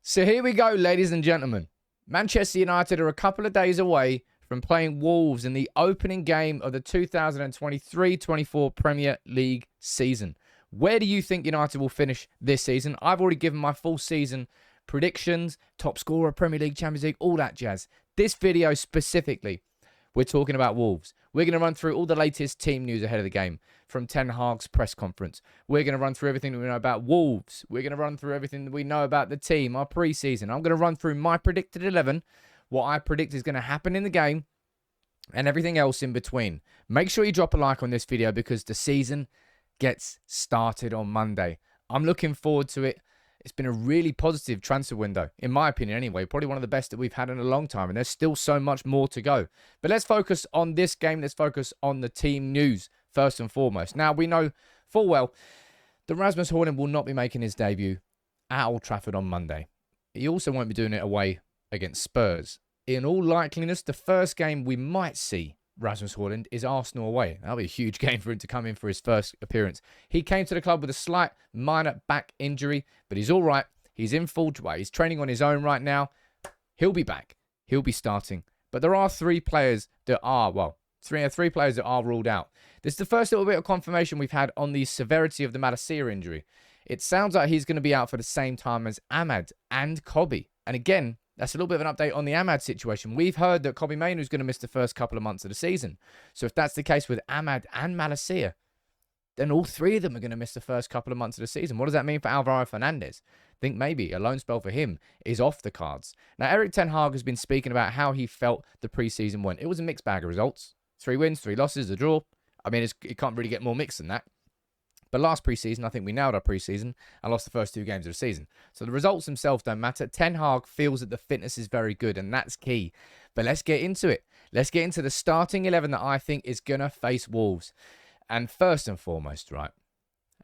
So here we go, ladies and gentlemen. Manchester United are a couple of days away from playing Wolves in the opening game of the 2023-24 Premier League season. Where do you think United will finish this season? I've already given my full season predictions, top scorer, Premier League, Champions League, all that jazz. This video specifically, we're talking about Wolves. We're going to run through all the latest team news ahead of the game from Ten Hag's press conference. We're going to run through everything that we know about Wolves. We're going to run through everything that we know about the team, our pre-season. I'm going to run through my predicted 11, what I predict is going to happen in the game, and everything else in between. Make sure you drop a like on this video because the season gets started on Monday. I'm looking forward to it. It's been a really positive transfer window, in my opinion anyway. Probably one of the best that we've had in a long time, and there's still so much more to go. But let's focus on this game. Let's focus on the team news first and foremost. Now, we know full well that Rasmus Højlund will not be making his debut at Old Trafford on Monday. He also won't be doing it away against Spurs. In all likeliness, the first game we might see Rasmus Højlund is Arsenal away. That'll be a huge game for him to come in for his first appearance. He came to the club with a slight minor back injury, but he's all right. He's in full way. He's training on his own right now. He'll be back. He'll be starting. But there are three players that are, three players that are ruled out. This is the first little bit of confirmation we've had on the severity of the Malacia injury. It sounds like he's going to be out for the same time as Ahmad and Kobbie. And again, that's a little bit of an update on the Ahmad situation. We've heard that Kobbie Mainoo is going to miss the first couple of months of the season. So if that's the case with Ahmad and Malacia, then all three of them are going to miss the first couple of months of the season. What does that mean for Alvaro Fernandez? I think maybe a loan spell for him is off the cards. Now, Erik Ten Hag has been speaking about how he felt the preseason went. It was a mixed bag of results. 3 wins, 3 losses, a draw. I mean, it can't really get more mixed than that. But last preseason, I think we nailed our preseason and lost the first 2 games of the season. So the results themselves don't matter. Ten Hag feels that the fitness is very good, and that's key. But let's get into it. Let's get into the starting 11 that I think is going to face Wolves. And first and foremost, right,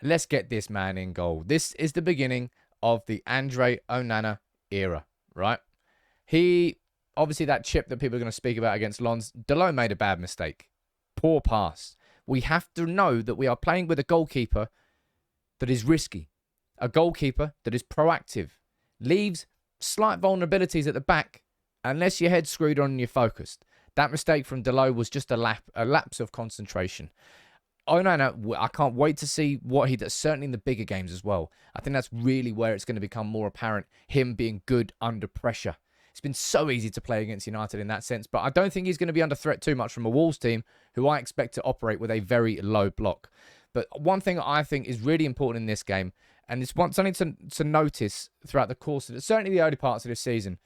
let's get this man in goal. This is the beginning of the Andre Onana era, right? Obviously, that chip that people are going to speak about against Lens, Dalot made a bad mistake. Poor pass. We have to know that we are playing with a goalkeeper that is risky. A goalkeeper that is proactive. Leaves slight vulnerabilities at the back unless your head's screwed on and you're focused. That mistake from Dalot was just a lapse of concentration. Onana, I can't wait to see what he does, certainly in the bigger games as well. I think that's really where it's going to become more apparent, him being good under pressure. It's been so easy to play against United in that sense, but I don't think he's going to be under threat too much from a Wolves team who I expect to operate with a very low block. But one thing I think is really important in this game, and it's something to notice throughout the course of certainly the early parts of this season,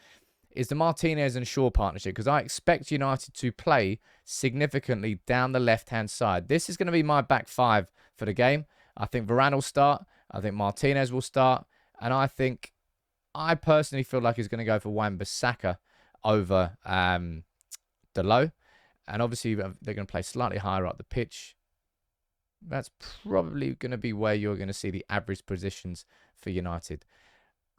is the Martinez and Shaw partnership, because I expect United to play significantly down the left-hand side. This is going to be my back 5 for the game. I think Varane will start. I think Martinez will start. And I personally feel like he's going to go for Wan-Bissaka over Dalot. And obviously, they're going to play slightly higher up the pitch. That's probably going to be where you're going to see the average positions for United.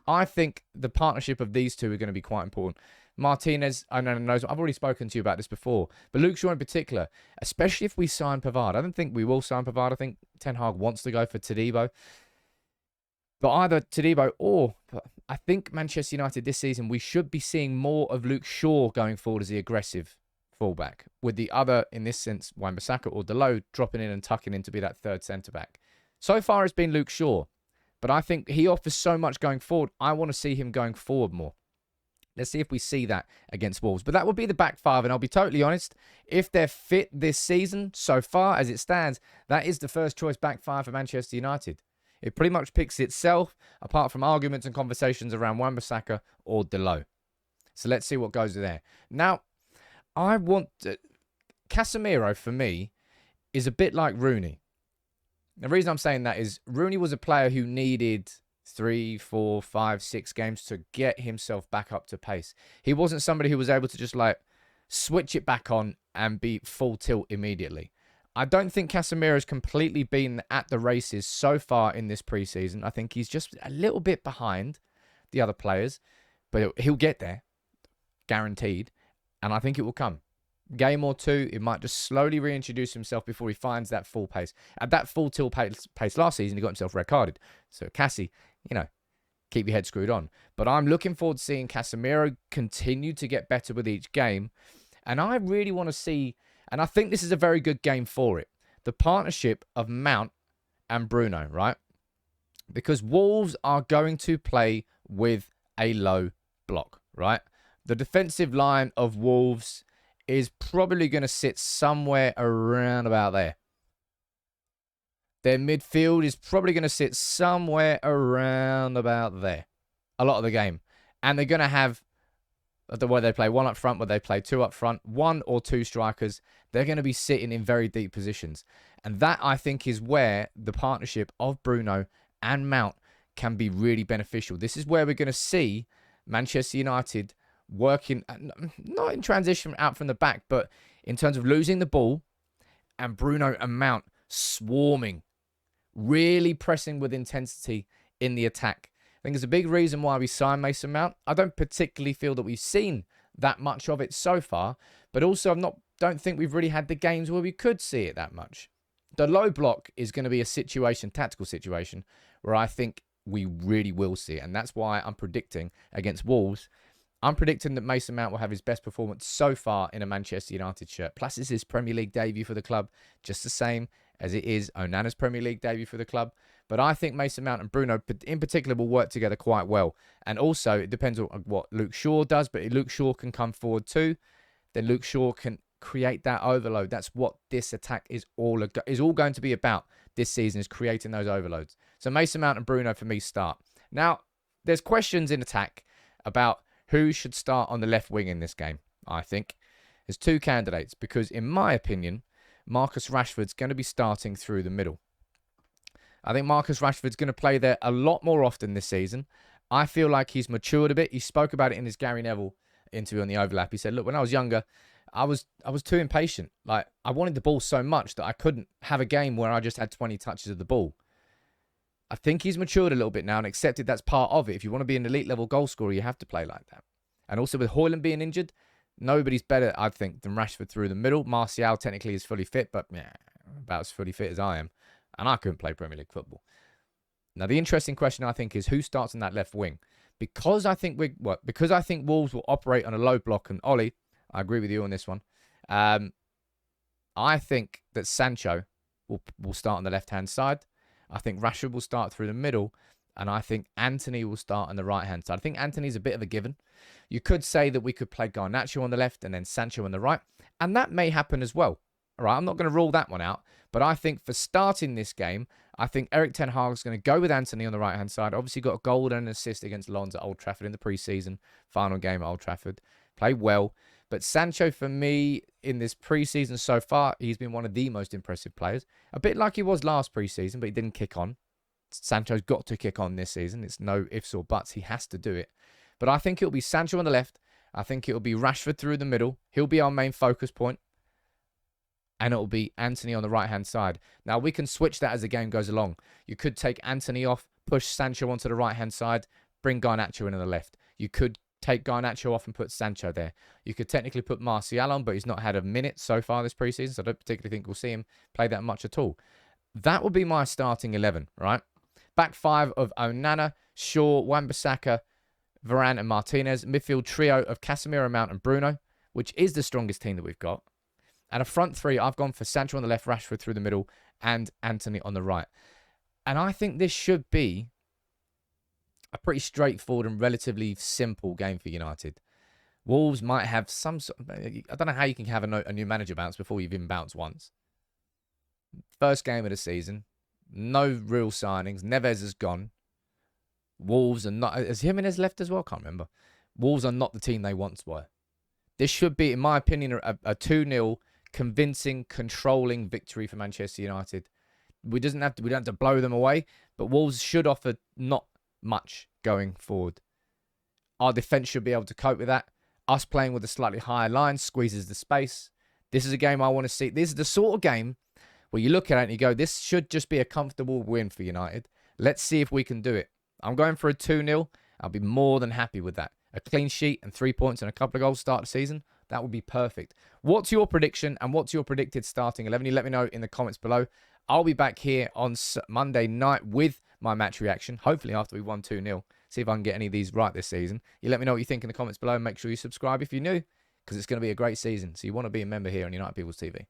I think the partnership of these two are going to be quite important. Martinez, I know, I've already spoken to you about this before, but Luke Shaw in particular, especially if we sign Pavard. I don't think we will sign Pavard. I think Ten Hag wants to go for Todibo. But either Todibo or I think Manchester United this season, we should be seeing more of Luke Shaw going forward as the aggressive fullback, with the other, in this sense, Wan-Bissaka or Dalot dropping in and tucking in to be that third centre-back. So far, it's been Luke Shaw. But I think he offers so much going forward. I want to see him going forward more. Let's see if we see that against Wolves. But that would be the back 5. And I'll be totally honest, if they're fit this season, so far as it stands, that is the first choice back 5 for Manchester United. It pretty much picks itself, apart from arguments and conversations around Wan-Bissaka or Dalot. So let's see what goes there. Now, Casemiro, for me, is a bit like Rooney. The reason I'm saying that is Rooney was a player who needed 3, 4, 5, 6 games to get himself back up to pace. He wasn't somebody who was able to just switch it back on and be full tilt immediately. I don't think Casemiro's completely been at the races so far in this preseason. I think he's just a little bit behind the other players, but he'll get there, guaranteed, and I think it will come. Game or 2, it might just slowly reintroduce himself before he finds that full pace. At that full tilt pace last season, he got himself red carded. So Cassie, keep your head screwed on. But I'm looking forward to seeing Casemiro continue to get better with each game. And I really want to see, and I think this is a very good game for it, the partnership of Mount and Bruno, right? Because Wolves are going to play with a low block, right? The defensive line of Wolves is probably going to sit somewhere around about there. Their midfield is probably going to sit somewhere around about there a lot of the game. And they're going to have, where they play one up front, where they play two up front, one or two strikers. They're going to be sitting in very deep positions. And that, I think, is where the partnership of Bruno and Mount can be really beneficial. This is where we're going to see Manchester United working, not in transition out from the back, but in terms of losing the ball and Bruno and Mount swarming, really pressing with intensity in the attack. I think it's a big reason why we signed Mason Mount. I don't particularly feel that we've seen that much of it so far, but also don't think we've really had the games where we could see it that much. The low block is going to be a tactical situation, where I think we really will see it. And that's why I'm predicting against Wolves, I'm predicting that Mason Mount will have his best performance so far in a Manchester United shirt. Plus, it's his Premier League debut for the club, just the same as it is Onana's Premier League debut for the club. But I think Mason Mount and Bruno, in particular, will work together quite well. And also, it depends on what Luke Shaw does. But if Luke Shaw can come forward too, then Luke Shaw can create that overload. That's what this attack is all going to be about this season, is creating those overloads. So Mason Mount and Bruno, for me, start. Now, there's questions in attack about who should start on the left wing in this game, I think. There's two candidates, because in my opinion, Marcus Rashford's going to be starting through the middle. I think Marcus Rashford's going to play there a lot more often this season. I feel like he's matured a bit. He spoke about it in his Gary Neville interview on the Overlap. He said, look, when I was younger, I was too impatient. Like, I wanted the ball so much that I couldn't have a game where I just had 20 touches of the ball. I think he's matured a little bit now and accepted that's part of it. If you want to be an elite level goal scorer, you have to play like that. And also with Højlund being injured, nobody's better, I think, than Rashford through the middle. Martial technically is fully fit, but yeah, about as fully fit as I am. And I couldn't play Premier League football. Now, the interesting question, I think, is who starts on that left wing? Because I think Wolves will operate on a low block, and Ollie, I agree with you on this one. I think that Sancho will start on the left-hand side. I think Rashford will start through the middle, and I think Antony will start on the right-hand side. I think Antony's a bit of a given. You could say that we could play Garnacho on the left and then Sancho on the right, and that may happen as well. All right, I'm not going to rule that one out, but I think for starting this game, I think Erik ten Hag is going to go with Antony on the right-hand side. Obviously got a goal and an assist against Lens at Old Trafford in the pre-season, final game at Old Trafford. Played well. But Sancho, for me, in this pre-season so far, he's been one of the most impressive players. A bit like he was last pre-season, but he didn't kick on. Sancho's got to kick on this season. It's no ifs or buts. He has to do it. But I think it'll be Sancho on the left. I think it'll be Rashford through the middle. He'll be our main focus point. And it'll be Antony on the right-hand side. Now, we can switch that as the game goes along. You could take Antony off, push Sancho onto the right-hand side, bring Garnacho in on the left. You could take Garnacho off and put Sancho there. You could technically put Martial on, but he's not had a minute so far this preseason, so I don't particularly think we'll see him play that much at all. That would be my starting 11, right? Back five of Onana, Shaw, Wan-Bissaka, Varane and Martinez. Midfield trio of Casemiro, Mount and Bruno, which is the strongest team that we've got. And a front three, I've gone for Sancho on the left, Rashford through the middle, and Antony on the right. And I think this should be a pretty straightforward and relatively simple game for United. Wolves might have some sort of, I don't know how you can have a new manager bounce before you've even bounced once. First game of the season. No real signings. Neves has gone. Wolves are not, has Jimenez left as well? I can't remember. Wolves are not the team they once were. This should be, in my opinion, a 2-0 convincing, controlling victory for Manchester United. We don't have to blow them away, but Wolves should offer not much going forward. Our defence should be able to cope with that. Us playing with a slightly higher line squeezes the space. This is a game I want to see. This is the sort of game where you look at it and you go, this should just be a comfortable win for United. Let's see if we can do it. I'm going for a 2-0. I'll be more than happy with that. A clean sheet and 3 points and a couple of goals to start the season. That would be perfect. What's your prediction and what's your predicted starting 11? You let me know in the comments below. I'll be back here on Monday night with my match reaction, hopefully after we won 2-0. See if I can get any of these right this season. You let me know what you think in the comments below. And make sure you subscribe if you're new, because it's going to be a great season. So you want to be a member here on United People's TV.